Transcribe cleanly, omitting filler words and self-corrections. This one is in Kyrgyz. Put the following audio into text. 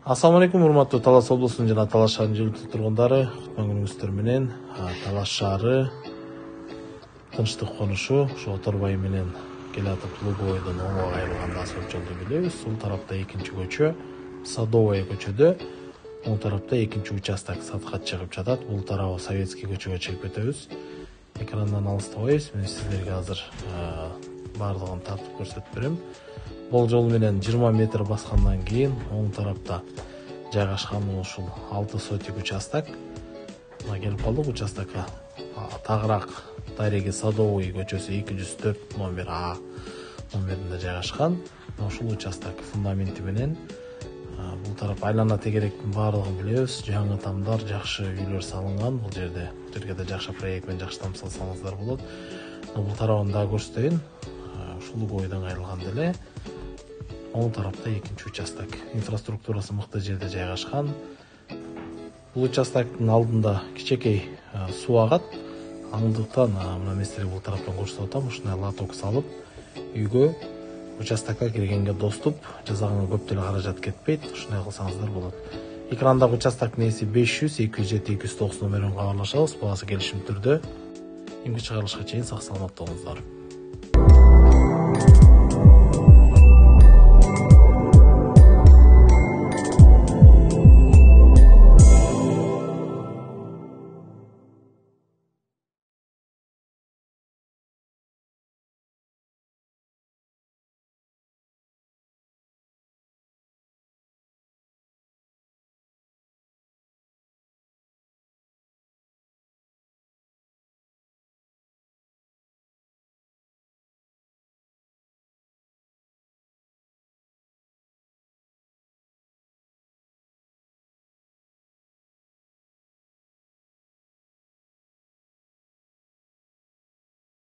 Assalamu алейкум, урматтуу Талас облусунун жана Талас шаарынын жергиликтүү тургундары. Куткан күнүңүздөр менен. Талас шаары тынчтык конушу, ошо Оторбай менен келатып Луговойдон оңго кайрылганда асфальт жолду билебиз. Сол тарапта экинчи көчө, Садовая көчөдө, оң тарапта экинчи участок сатка чыгып жатат. Бул тарабы Советский көчөгө чыгып кетебиз. Экрандан алыстабайбыз. Мен сиздерге азыр бардыгын тартып көрсөтүп берем. Бул жол менен 20 метр баскандан кийин оң тарапта жайгашкан ушул 6 сотик участок. Мына келип калдык участокко. Тагыраак Дареги Садовый көчөсү 204 номер А номеринде жайгашкан. Ушул участок фундаменти менен бул тарап айлана тегеректин баардыгын билебиз. Жаңы тамдар, жакшы үйлөр салынган. Бул жерге да жакшы проект менен жакшы там салсаңыздар болот. Бул тарабын да көрсөтөйүн. Ушул бойдон кайрылган деле. Оң тарапта экинчи участок. Инфраструктурасы мыкты жерде жайгашкан. Бул участоктун алдында кичекей суу агат. Андыктан мына мен силерге бул тараптан көрсөтүп атам. Ушундай лоток салып, үйгө участокко киргенге доступ, жасаганга көп деле каражат кетпейт. Ушундай кылсаңыздар болот. Экрандагы участоктун ээси 500 207 290 номерине кабарлашабыз. Баасы келишим түрдө. Эмгиче чыгарылышка чейин сак саламатта болуңуздар.